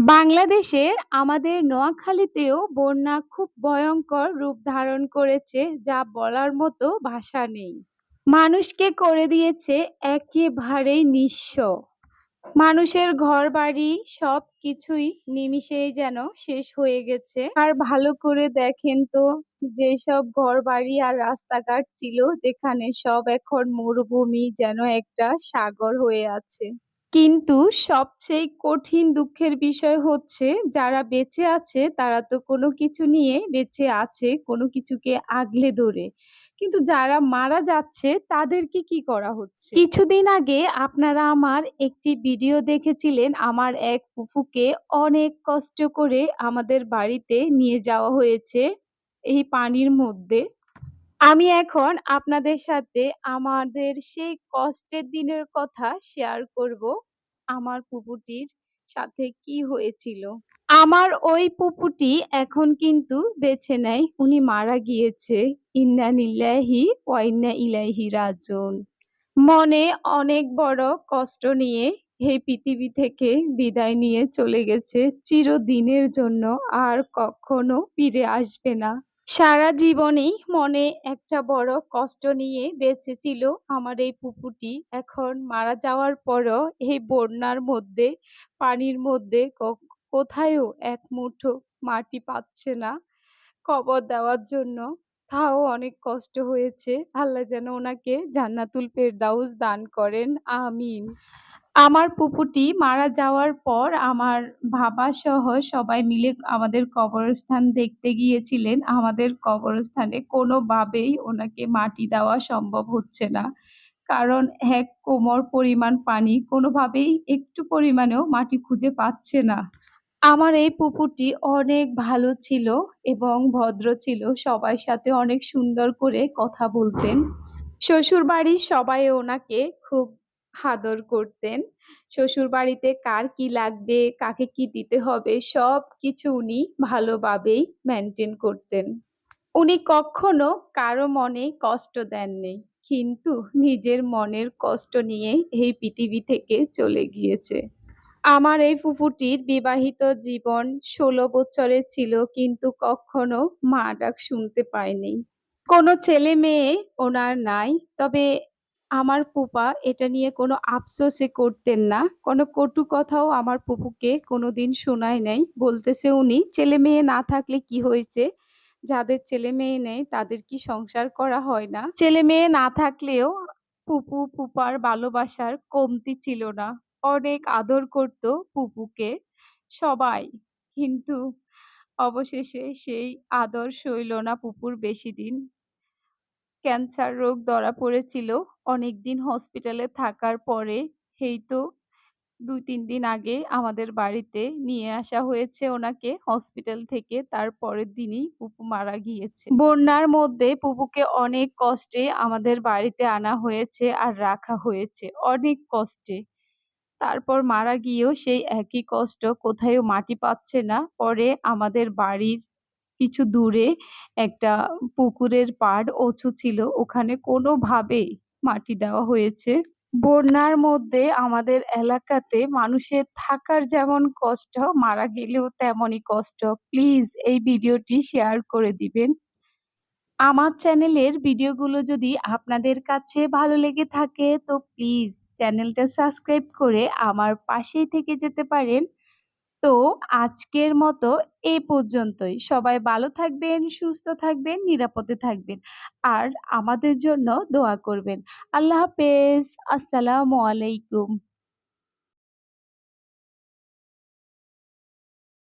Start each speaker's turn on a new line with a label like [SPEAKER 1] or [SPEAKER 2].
[SPEAKER 1] বাংলাদেশের আমাদের নোয়াখালীতেও বন্যা খুব ভয়ঙ্কর রূপ ধারণ করেছে, যা বলার মতো ভাষা নেই। মানুষকে করে দিয়েছে একেবারেই নিঃস্ব। মানুষের ঘরবাড়ি সবকিছুই নিমিষেই যেন শেষ হয়ে গেছে। আর ভালো করে দেখেন তো, যেসব ঘরবাড়ি আর রাস্তাঘাট ছিল যেখানে, সব এখন মরুভূমি, যেন একটা সাগর হয়ে আছে। কিন্তু সবচেয়ে কঠিন দুঃখের বিষয় হচ্ছে, যারা বেঁচে আছে তারা তো কোনো কিছু নিয়ে বেঁচে আছে, কোনো কিছুকে আগলে ধরে। কিন্তু যারা মারা যাচ্ছে তাদেরকে কি করা হচ্ছে? কিছুদিন আগে আপনারা আমার একটি ভিডিও দেখেছিলেন। আমার এক ফুফুকে অনেক কষ্ট করে আমাদের বাড়িতে নিয়ে যাওয়া হয়েছে এই পানির মধ্যে। আমি এখন আপনাদের সাথে আমাদের সেই কষ্টের দিনের কথা শেয়ার করব। আমার ফুপুটির সাথে কি হয়েছিল। আমার ওই ফুপুটি এখন কিন্তু বেঁচে নাই, উনি মারা গিয়েছে। ইন্না লিল্লাহি ওয়া ইন্না ইলাইহি রাজিউন। মনে অনেক বড় কষ্ট নিয়ে এই পৃথিবী থেকে বিদায় নিয়ে চলে গেছে চিরদিনের জন্য, আর কখনো ফিরে আসবে না। সারা জীবনেই মনে একটা বড় কষ্ট নিয়ে বেঁচে ছিল আমার এই পুপুটি। এখন মারা যাওয়ার পরও এই বন্যার মধ্যে, পানির মধ্যে কোথায়ও এক মুঠো মাটি পাচ্ছে না কবর দেওয়ার জন্য। তাও অনেক কষ্ট হয়েছে। আল্লাহ যেন ওনাকে জান্নাতুল ফেরদাউস দান করেন, আমিন। আমার ফুপুটি মারা যাওয়ার পর আমার বাবা সহ সবাই মিলে আমাদের কবরস্থান দেখতে গিয়েছিলেন। আমাদের কবরস্থানে কোনোভাবেই ওনাকে মাটি দেওয়া সম্ভব হচ্ছে না। কারণ এক কোমর পরিমাণ পানি, কোনোভাবেই একটু পরিমাণেও মাটি খুঁজে পাচ্ছে না। আমার এই পুকুরটি অনেক ভালো ছিল এবং ভদ্র ছিল। সবার সাথে অনেক সুন্দর করে কথা বলতেন। শ্বশুরবাড়ির সবাই ওনাকে খুব আদর করতেন। শ্বশুরবাড়িতে কার কি লাগবে, কাকে কি দিতে হবে, সবকিছু উনি ভালোভাবেই মেইনটেইন করতেন। উনি কখনো কারো মনে কষ্ট দেননি, কিন্তু নিজের মনের কষ্ট নিয়ে এই পৃথিবী থেকে চলে গিয়েছে। আমার এই ফুফুটির বিবাহিত জীবন ১৬ বছরের ছিল, কিন্তু কখনো মা ডাক শুনতে পায়নি। কোনো ছেলে মেয়ে ওনার নাই। তবে আমার ফুপা এটা নিয়ে কোনো আফসোসই করতেন না। কোনো কটু কথাও আমার ফুপুকে কোনোদিন শোনায় নাই। বলতেছে উনি, ছেলে মেয়ে না থাকলে কি হয়েছে? যাদের ছেলে মেয়ে নেই তাদের কি সংসার করা হয় না? ছেলে মেয়ে না থাকলেও ফুপু ফুপার ভালোবাসার কমতি ছিল না। অনেক আদর করত ফুপুকে সবাই। কিন্তু অবশেষে সেই আদর সইল না ফুপুর বেশিদিন। ক্যান্সার রোগ ধরা পড়েছিল। অনেকদিন হসপিটালে থাকার পরে এই তো ২-৩ দিন আগে আমাদের বাড়িতে নিয়ে আসা হয়েছে ওনাকে হসপিটাল থেকে। তার পরের দিনই ফুপু মারা গিয়েছে। বন্যার মধ্যে ফুপুকে অনেক কষ্টে আমাদের বাড়িতে আনা হয়েছে আর রাখা হয়েছে, অনেক কষ্টে। তারপর মারা গিয়েও সেই একই কষ্ট, কোথায়ও মাটি পাচ্ছে না। পরে আমাদের বাড়ির কিছু দূরে একটা পুকুরের পাড় উঁচু ছিল, ওখানে কোনোভাবেই মাটি দেওয়া হয়েছে। বন্যার মধ্যে আমাদের এলাকাতে মানুষের থাকার যেমন কষ্ট, মারা গেলেও তেমনই কষ্ট। প্লিজ এই ভিডিওটি শেয়ার করে দিবেন। আমার চ্যানেলের ভিডিওগুলো যদি আপনাদের কাছে ভালো লেগে থাকে তো প্লিজ চ্যানেলটা সাবস্ক্রাইব করে আমার পাশেই থেকে যেতে পারেন। তো আজকের মতো এই পর্যন্তই। সবাই ভালো থাকবেন, সুস্থ থাকবেন, নিরাপদে থাকবেন। আর আমাদের জন্য দোয়া করবেন। আল্লাহ হাফেজ। আসসালামু আলাইকুম।